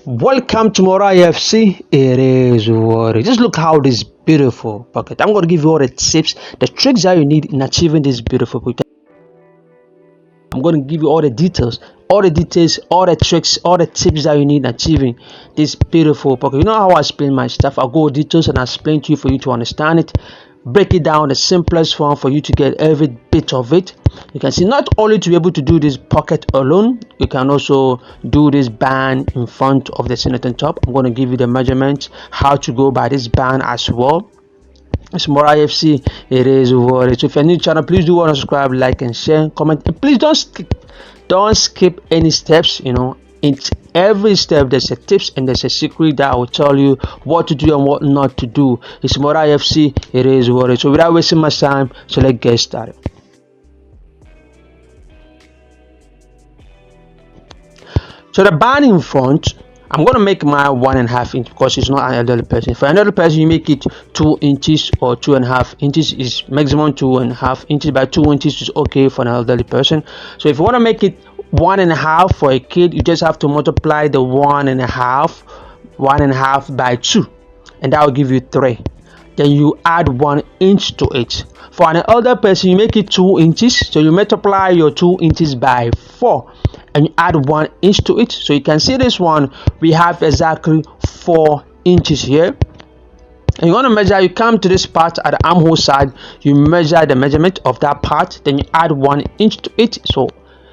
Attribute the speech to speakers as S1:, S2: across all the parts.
S1: Welcome to Mora FC. It is what it. Just look how this beautiful pocket. I'm going to give you all the tips, the tricks that you need in achieving this beautiful pocket. I'm going to give you all the details, all the tricks, all the tips that you need in achieving this beautiful pocket. You know how I explain my stuff. I'll go details and I'll explain to you for you to understand it. Break it down the simplest form for you to get every bit of it. You can see not only to be able to do this pocket alone, you can also do this band in front of the Sanetor top. I'm going to give you the measurements, how to go by this band as well. It's more IFC. It is what it is. So if you're new to the channel, please do want to subscribe, like, and share, comment. And please don't skip any steps. You know, in every step there's a tips and there's a secret that will tell you what to do and what not to do. It's more IFC. It is what it is. So without wasting much time, so let's get started. So the band in front, I'm going to make my 1.5 inch because it's not an elderly person. For an elderly person, you make it 2 inches or 2.5 inches is maximum 2.5 inches. By 2 inches is okay for an elderly person. So if you want to make it 1.5 for a kid, you just have to multiply the 1.5 by 2, and that will give you 3. Then you add 1 inch to it. For an elder person, you make it 2 inches, so you multiply your 2 inches by 4 and you add 1 inch to it. So you can see this one, we have exactly 4 inches here. And you want to measure, you come to this part at the armhole side, you measure the measurement of that part, then you add 1 inch to it. So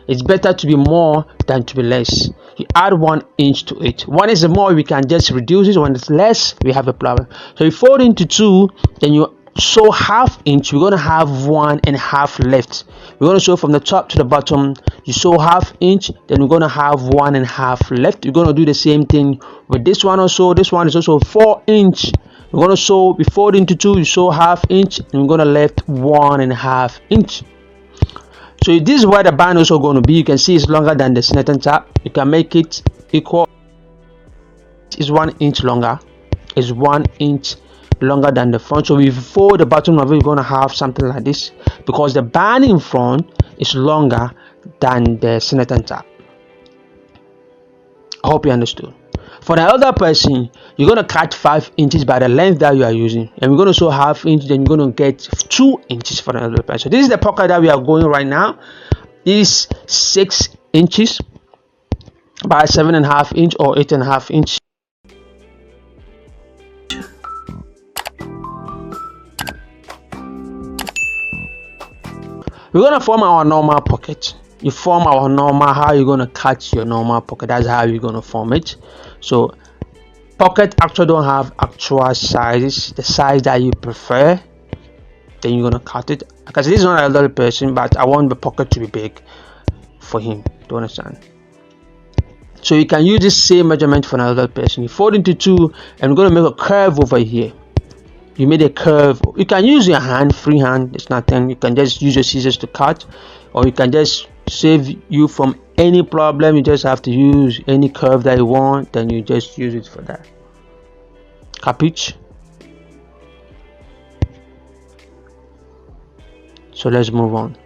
S1: it's better to be more than to be less. You add 1 inch to it. One is the more, we can just reduce it. When it's less, we have a problem. So you fold into 2, then you sew ½ inch. We're going to have 1.5 left. We're going to sew from the top to the bottom. You sew ½ inch, then we're going to have 1.5 left. You're going to do the same thing with this one also. This one is also 4 inch. We're going to sew, we fold into 2, you sew ½ inch, and we're going to left 1.5 inch. So this is where the band also going to be. You can see it's longer than the Sanetor top. You can make it equal. It's 1 inch longer. It's 1 inch longer than the front. So if you fold the bottom of it, you're going to have something like this, because the band in front is longer than the Sanetor top. I hope you understood. For the elder person, you're going to cut 5 inches by the length that you are using, and we're going to sew ½ inch, then you're going to get 2 inches for the elder person. So this is the pocket that we are going right now. This is 6 inches by 7.5 inch or 8.5 inch. We're going to form our normal pocket. You form our normal, how you're going to cut your normal pocket. That's how you're going to form it. So pocket actually don't have actual sizes, the size that you prefer, then you're going to cut it. Because this is not an elderly person, but I want the pocket to be big for him, to understand. So you can use this same measurement for an elderly person. You fold into 2, and we're going to make a curve over here. You made a curve. You can use your hand, free hand, it's nothing. You can just use your scissors to cut, or you can just save you from any problem. You just have to use any curve that you want, then you just use it for that. Capiche? So let's move on.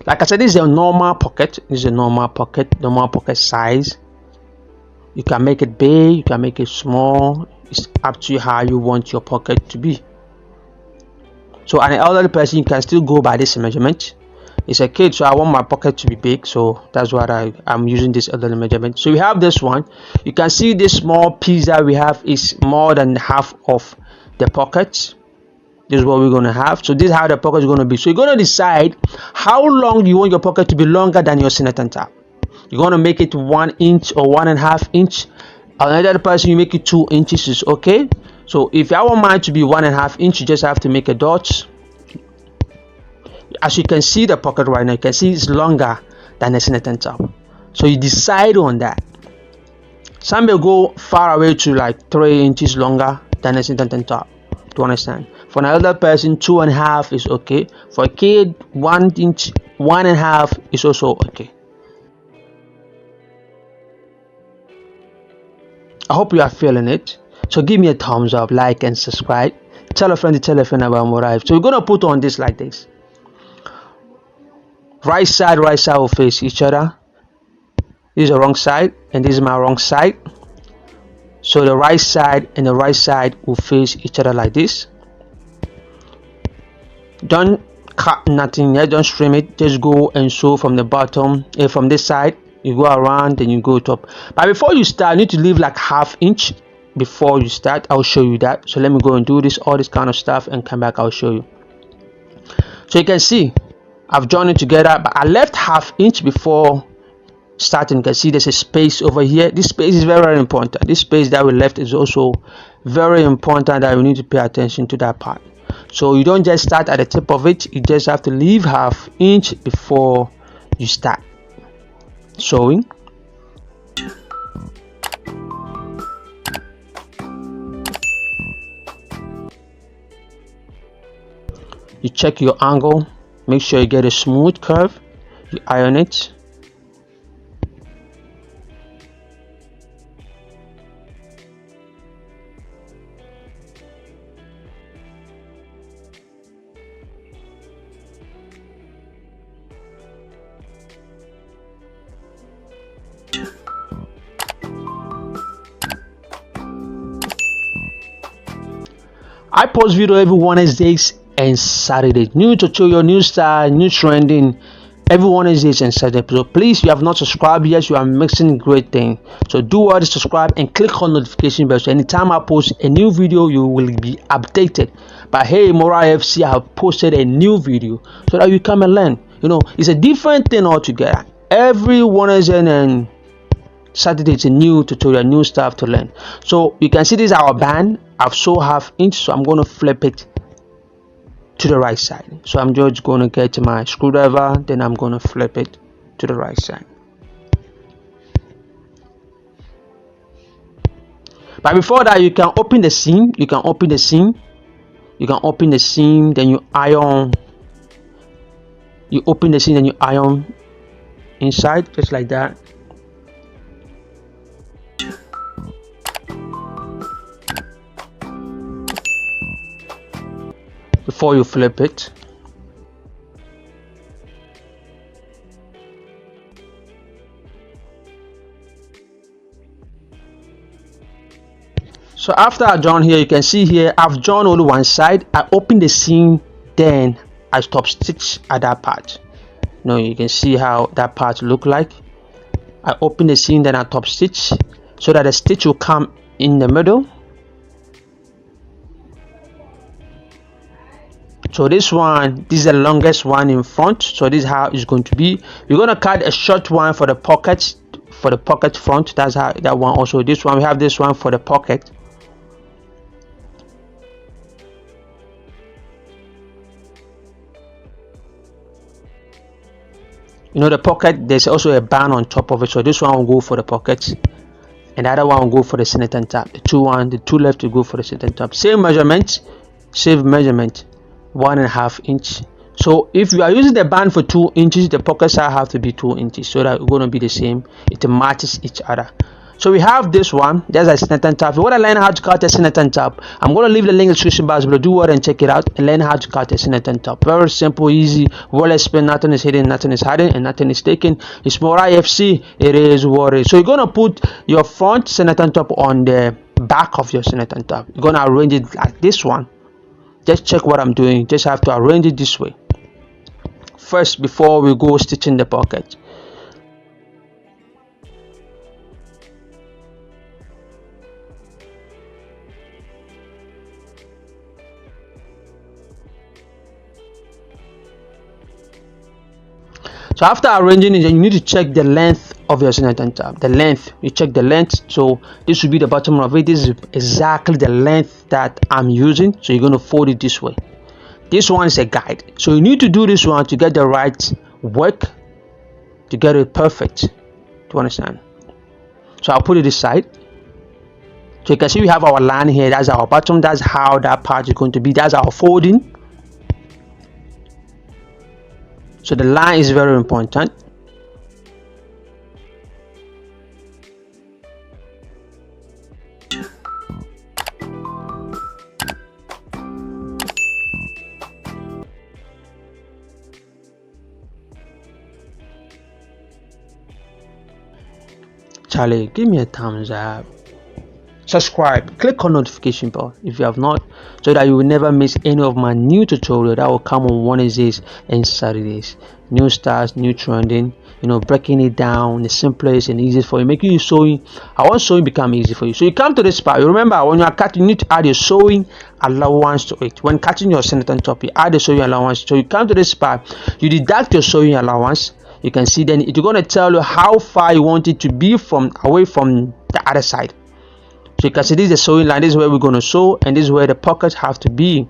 S1: Like I said, this is a normal pocket. This is a normal pocket size. You can make it big, you can make it small. It's up to you how you want your pocket to be. So an elderly person, you can still go by this measurement. It's a kid, so I want my pocket to be big, so that's what I'm using this elderly measurement. So we have this one. You can see this small piece that we have is more than half of the pocket. This is what we're going to have. So this is how the pocket is going to be. So you're going to decide how long you want your pocket to be, longer than your Sanetor top. You're going to make it 1 inch or 1.5 inch. Another person, you make it 2 inches is okay. So if I want mine to be 1.5 inch, you just have to make a dot. As you can see the pocket right now, you can see it's longer than the Sanetor top. So you decide on that. Some may go far away to like 3 inches longer than the Sanetor top, to understand. For an elder person, 2.5 is okay. For a kid, 1 inch, 1.5 is also okay. I hope you are feeling it. So give me a thumbs up, like, and subscribe. Tell a friend to tell a friend about Mora. So we're going to put on this like this. Right side will face each other. This is the wrong side and this is my wrong side. So the right side and the right side will face each other like this. Don't cut nothing yet, don't trim it, just go and sew from the bottom. From this side you go around, then you go top. But before you start, you need to leave like ½ inch before you start. I'll show you that. So let me go and do this, all this kind of stuff, and come back. I'll show you. So you can see I've joined it together, but I left ½ inch before starting. You can see there's a space over here. This space is very, very important. This space that we left is also very important, that we need to pay attention to that part. So you don't just start at the tip of it, you just have to leave ½ inch before you start sewing. You check your angle, make sure you get a smooth curve, you iron it. I post video every Wednesdays and Saturdays. New tutorial, new style, new trending every Wednesdays and Saturdays. So please, if you have not subscribed yet, you are mixing great thing. So do all this, subscribe and click on notification bell. So anytime I post a new video, you will be updated. But hey, Mora FC, I have posted a new video so that you come and learn. You know, it's a different thing altogether. Every Wednesday and Saturday it's a new tutorial, new stuff to learn. So you can see this is our band. I've sewed ½ inch, so I'm going to flip it to the right side. So I'm just going to get my screwdriver, then I'm going to flip it to the right side. But before that, you can open the seam. You can open the seam. Then you iron. You open the seam, then you iron inside, just like that. Before you flip it. So after I join here, you can see here I've joined only one side. I open the seam, then I stop stitch at that part. Now you can see how that part look like. I open the seam, then I top stitch so that the stitch will come in the middle. So this is the longest one in front, so this is how it's going to be. We're going to cut a short one for the pocket front. That's how that one. Also this one, we have this one for the pocket. You know, the pocket, there's also a band on top of it, so this one will go for the pocket and the other one will go for the Sanetor tab. The two left to go for the Sanetor tab. Same measurement, 1½ inch. So if you are using the band for 2 inches, the pocket side have to be 2 inches, so that it's going to be the same. It matches each other. So we have this one. There's a Sanetor tab. If you want to learn how to cut a Sanetor tab, I'm going to leave the link in the description box below. Do what and check it out and learn how to cut a Sanetor tab. Very simple, easy, well explained. Nothing is hidden, nothing is hidden, and nothing is taken. It's more IFC. It is what it is. So you're going to put your front Sanetor tab on the back of your Sanetor tab. You're going to arrange it like this one. Just check what I'm doing. Just have to arrange it this way first before we go stitching the pocket. So after arranging it, you need to check the length of your Sanetor tab. The length, you check the length. So this will be the bottom of it. This is exactly the length that I'm using. So you're going to fold it this way. This one is a guide. So you need to do this one to get the right work, to get it perfect. Do you understand? So I'll put it this side. So you can see we have our line here. That's our bottom. That's how that part is going to be. That's our folding. So the line is very important. Charlie, give me a thumbs up, subscribe, click on notification bell if you have not, so that you will never miss any of my new tutorial that will come on Wednesdays and Saturdays. New styles, new trending, breaking it down the simplest and easiest for you, making you sewing. I want sewing become easy for you. So you come to this part. You remember, when you are cutting, you need to add your sewing allowance to it. When cutting your senator top, you add the sewing allowance. So you come to this part, you deduct your sewing allowance. You can see then it's going to tell you how far you want it to be away from the other side. So you can see this is the sewing line. This is where we're going to sew, and this is where the pockets have to be,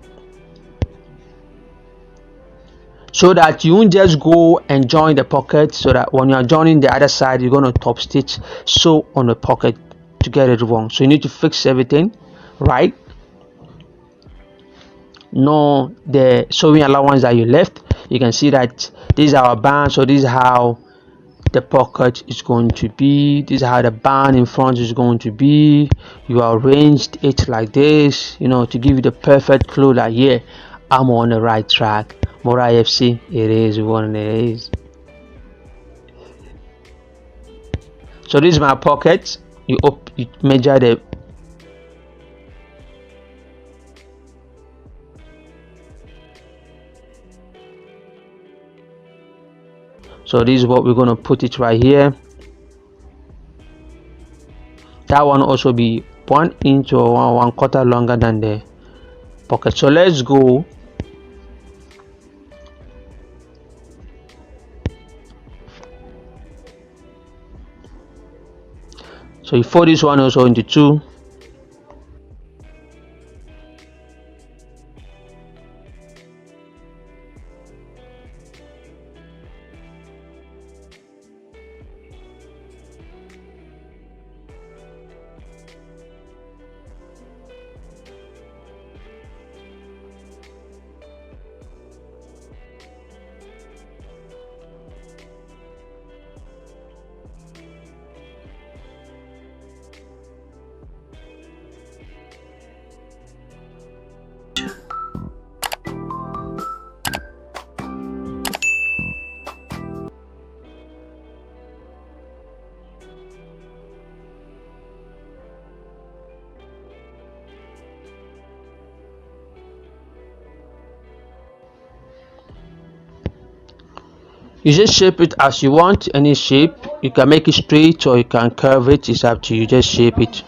S1: so that you won't just go and join the pocket, so that when you are joining the other side, you're going to top stitch sew on the pocket to get it wrong. So you need to fix everything right. Know the sewing allowance that you left. You can see that this is our band, so this is how the pocket is going to be. This is how the band in front is going to be. You arranged it like this, to give you the perfect clue that, yeah, I'm on the right track. More IFC, it is what it is. So this is my pocket. You measure the so this is what we're going to put it right here. That one also be 1 inch or 1/4 longer than the pocket. So let's go. So you fold this one also into 2. You just shape it as you want. Any shape, you can make it straight or you can curve it. It's up to you. Just shape it.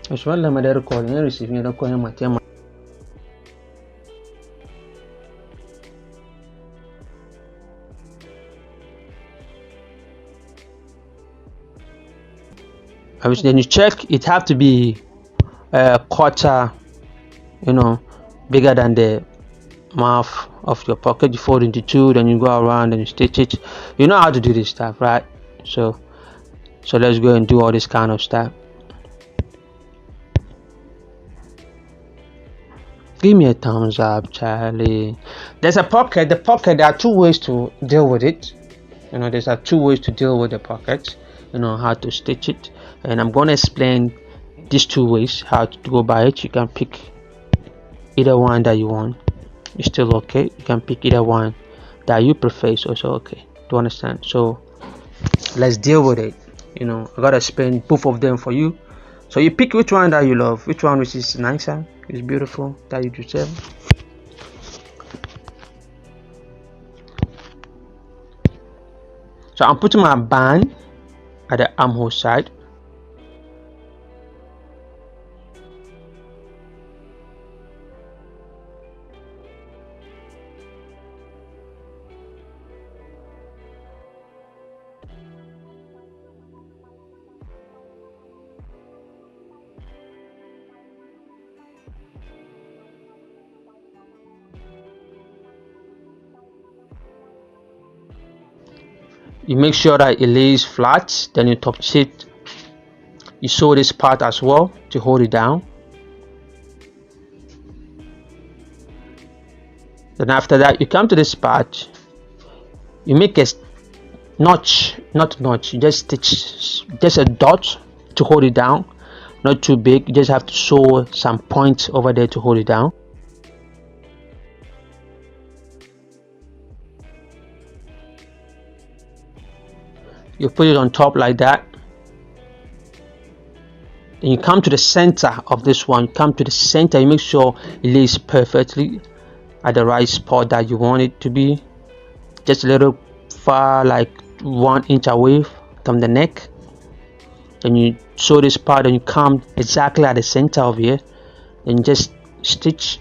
S1: As well, I'm recording and receiving the coin. Then you check, it have to be a quarter, bigger than the mouth of your pocket. You fold into 2, then you go around and you stitch it. You know how to do this stuff, right? So let's go and do all this kind of stuff. Give me a thumbs up, Charlie. There's a pocket. The pocket, there are 2 ways to deal with it. There's 2 ways to deal with the pocket. How to stitch it, and I'm going to explain these 2 ways how to go by it. You can pick either one that you want. It's still okay. You can pick either one that you prefer. It's also okay. Do you understand? So let's deal with it. I gotta explain both of them for you. So you pick which one that you love, which one which is nicer, is beautiful, that you deserve. So I'm putting my band at the armhole side. You make sure that it lays flat, then you top shape. You sew this part as well to hold it down. Then after that, you come to this part, you make a notch, not notch, you just stitch just a dot to hold it down, not too big. You just have to sew some points over there to hold it down. You put it on top like that. Then you come to the center of this one. Come to the center, you make sure it lays perfectly at the right spot that you want it to be, just a little far, like 1 inch away from the neck. Then you sew this part and you come exactly at the center of here, and just stitch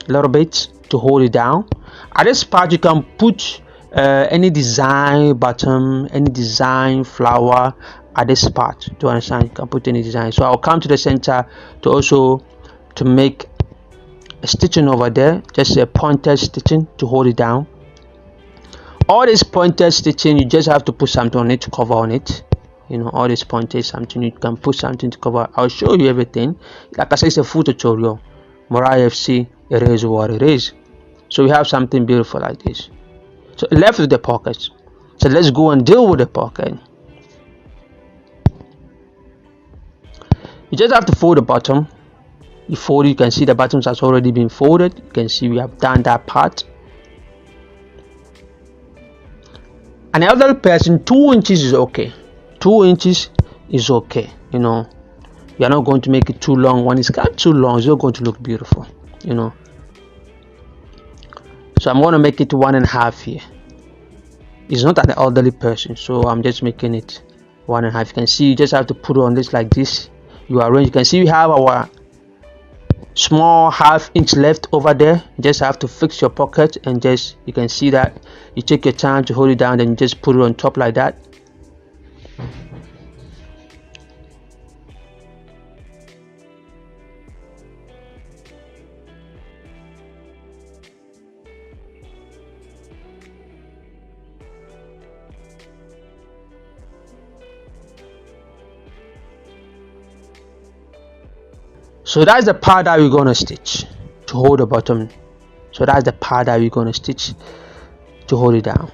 S1: a little bit to hold it down. At this part you can put any design bottom, any design flower at this part. To understand, you can put any design. So I'll come to the center to make a stitching over there, just a pointed stitching to hold it down. All this pointed stitching, you just have to put something on it to cover on it. You know, all this pointed something, you can put something to cover. I'll show you everything. Like I said, it's a full tutorial. Morai FC, it is what it is. So we have something beautiful like this. So left with the pockets. So let's go and deal with the pocket. You just have to fold the bottom. You fold it, you can see the bottoms has already been folded. You can see we have done that part. An elderly person, 2 inches is okay. 2 inches is okay. You know, you are not going to make it too long. When it's got too long, it's not going to look beautiful, you know. So I'm going to make it 1.5 here. It's not an elderly person, so I'm just making it 1.5. You can see you just have to put it on this like this. You arrange. You can see we have our small 1/2 inch left over there. You just have to fix your pocket, and just, you can see that you take your time to hold it down, then you just put it on top like that. So that's the part that we're going to stitch to hold the bottom. So that's the part that we're going to stitch to hold it down.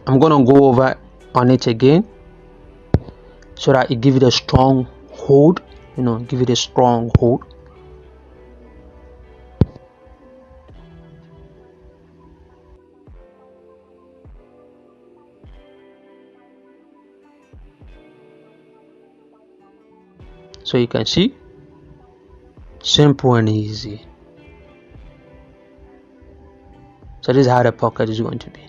S1: I'm going to go over on it again so that it give it a strong hold, you know, give it a strong hold. So you can see, simple and easy. So this is how the pocket is going to be.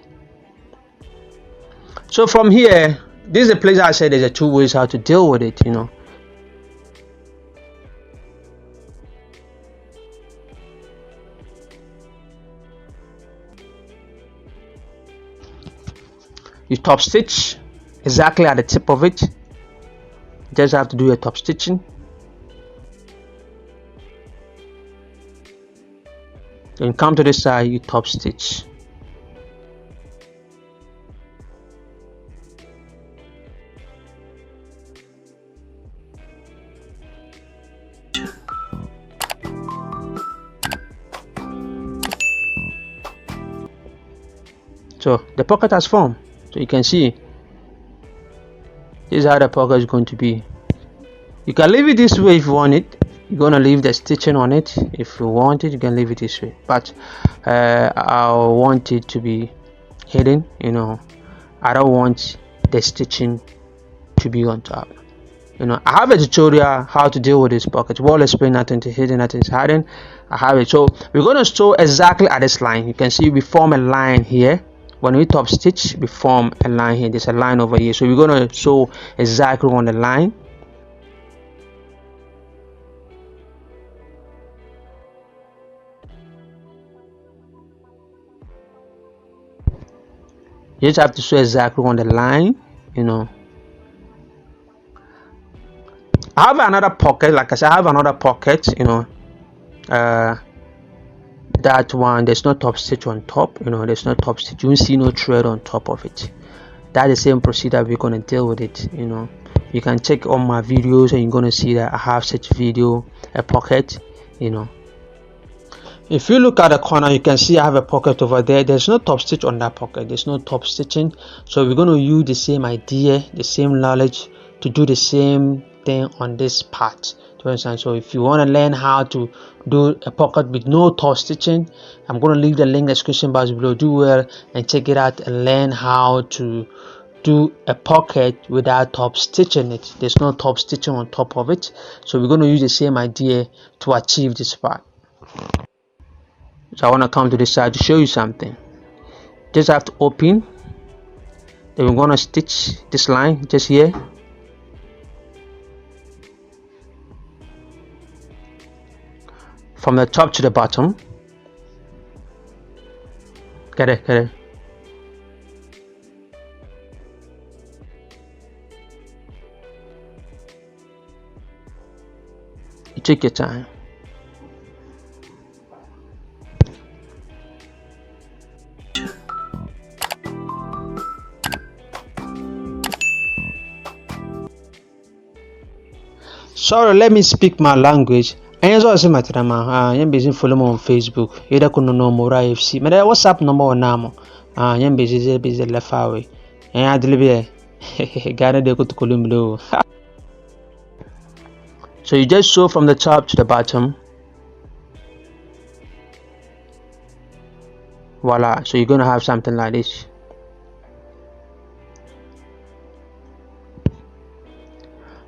S1: So from here, this is a place I said there's 2 ways how to deal with it, you know. You top stitch exactly at the tip of it. Just have to do a top stitching. Then come to this side, you top stitch. So the pocket has formed. So you can see this is how the pocket is going to be. You can leave it this way if you want it. You're going to leave the stitching on it. If you want it, you can leave it this way, but I want it to be hidden, you know. I don't want the stitching to be on top, you know. I have a tutorial how to deal with this pocket. Well explained, nothing to hidden, nothing to hidden. I have it. So we're going to sew exactly at this line. You can see we form a line here. When we top stitch, we form a line here. There's a line over here, so we're going to sew exactly on the line. You just have to sew exactly on the line, you know. I have another pocket, like I said, I have another pocket, you know. That one, there's no top stitch on top, you know. There's no top stitch. You won't see no thread on top of it. That's the same procedure we're going to deal with it, you know. You can check on my videos and you're going to see that I have such video, a pocket, If you look at the corner, you can see I have a pocket over there. There's no top stitch on that pocket. There's no top stitching. So we're going to use the same idea, the same knowledge to do the same thing on this part. Do you understand? So if you want to learn how to do a pocket with no top stitching, I'm going to leave the link in the description box below. Do well and check it out and learn how to do a pocket without top stitching it. There's no top stitching on top of it. So we're going to use the same idea to achieve this part. So I want to come to this side to show you something. Just have to open, then we're going to stitch this line just here. From the top to the bottom. Get it. You take your time. Sorry, let me speak my language. And as also my trama, I'm busy follow on Facebook. You don't know more IFC. But WhatsApp number or namo. I'm busy left away. And I deliver. Ghana de go to Columbo. So you just sew from the top to the bottom. Voila. So you're gonna have something like this.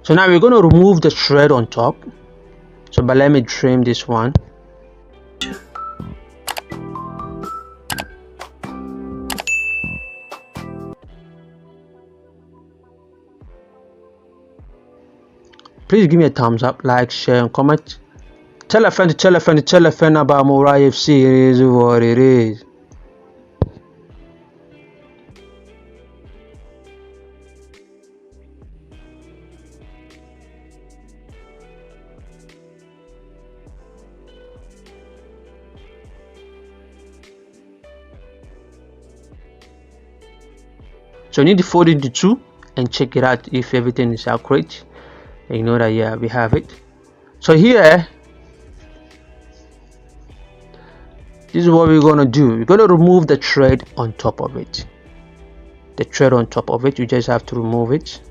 S1: So now we're going to remove the thread on top. But let me trim this one. Please give me a thumbs up, like, share, and comment. Tell a friend about Mora FC. It is what it is. So you need to fold it into two and check it out if everything is accurate. And you know that, yeah, we have it. So here, this is what we're going to do. We're going to remove the thread on top of it. The thread on top of it, you just have to remove it.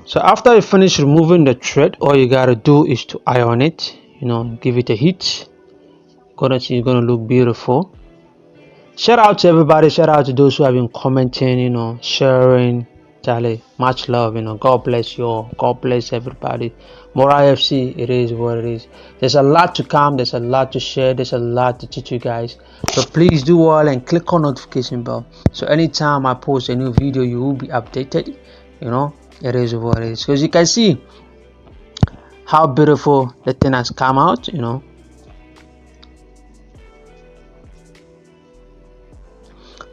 S1: So after you finish removing the thread, all you gotta do is to iron it, give it a heat. It's gonna look beautiful. Shout out to everybody, shout out to those who have been commenting, sharing. Charlie, much love, God bless you all, God bless everybody. More IFC, it is what it is. There's a lot to come, there's a lot to share, there's a lot to teach you guys. So please do all and click on notification bell. So anytime I post a new video, you will be updated. It is what it is. Because you can see how beautiful the thing has come out,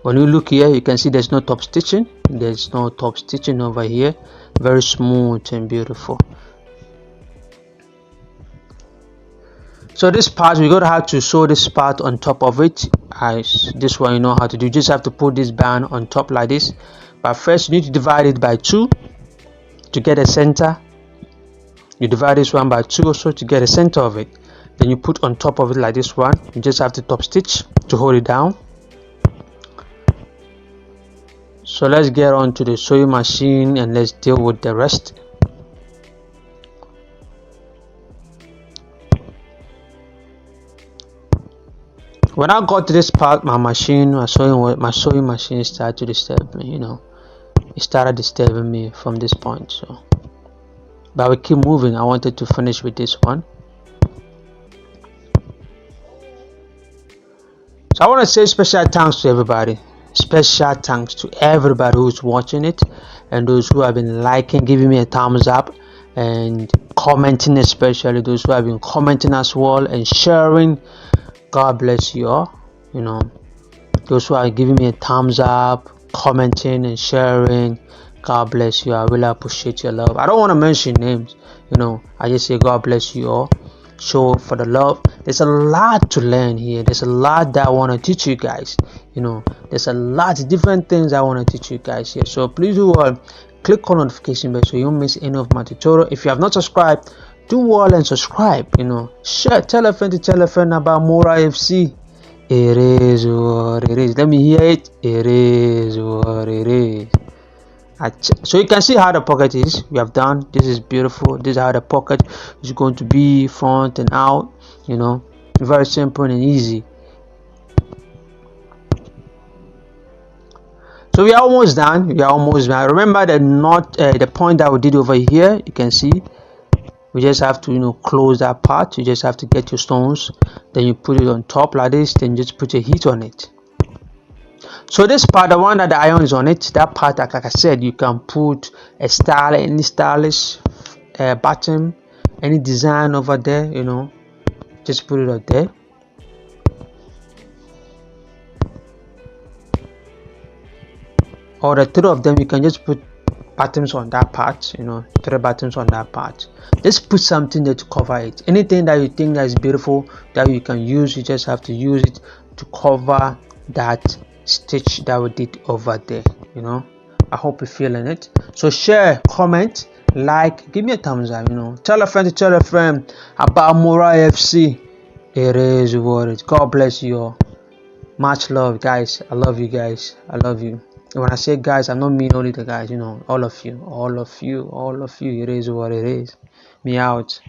S1: When you look here, you can see there's no top stitching. There's no top stitching over here. Very smooth and beautiful. So this part, we're gonna have to sew this part on top of it. This one you know how to do. You just have to put this band on top like this. But first, you need to divide it by 2 to get a center. You divide this one by 2 also to get a center of it. Then you put on top of it like this one. You just have to top stitch to hold it down. So let's get on to the sewing machine and let's deal with the rest. When I got to this part, my sewing machine started to disturb me, it started disturbing me from this point. So but we keep moving. I wanted to finish with this one. So I want to say special thanks to everybody. Special thanks to everybody who's watching it, and those who have been liking, giving me a thumbs up, and commenting, especially those who have been commenting as well and sharing. God bless you all. You know, those who are giving me a thumbs up, commenting and sharing, God bless you. I really appreciate your love. I don't want to mention names, you know, I just say God bless you all. Show for the love. There's a lot to learn here. There's a lot that I want to teach you guys. You know, there's a lot of different things I want to teach you guys here. So please do click on notification bell so you don't miss any of my tutorial. If you have not subscribed, do well and subscribe. You know, share, tell a friend to tell a friend about Mora FC. It is what it is. Let me hear it. It is what it is. So you can see how the pocket is. We have done. This is beautiful. This is how the pocket is going to be, front and out. You know, very simple and easy. So we are almost done. We are almost done. Remember the point that we did over here. You can see. We just have to, you know, close that part. You just have to get your stones, then you put it on top like this, then just put your heat on it. So this part, the one that the iron is on it, that part, like I said, you can put a style, any stylish button, any design over there, you know, just put it up there. Or the three of them, you can just put buttons on that part, you know, 3 buttons on that part. Just put something there to cover it. Anything that you think that is beautiful that you can use, you just have to use it to cover that stitch that we did over there. You know, I hope you're feeling it. So share, comment, like, give me a thumbs up. You know, tell a friend to tell a friend about Mora FC. It is what it is. God bless you all. Much love, guys. I love you guys. I love you. When I say guys, I don't mean only the guys, you know, all of you, all of you, all of you. It is what it is. Me out.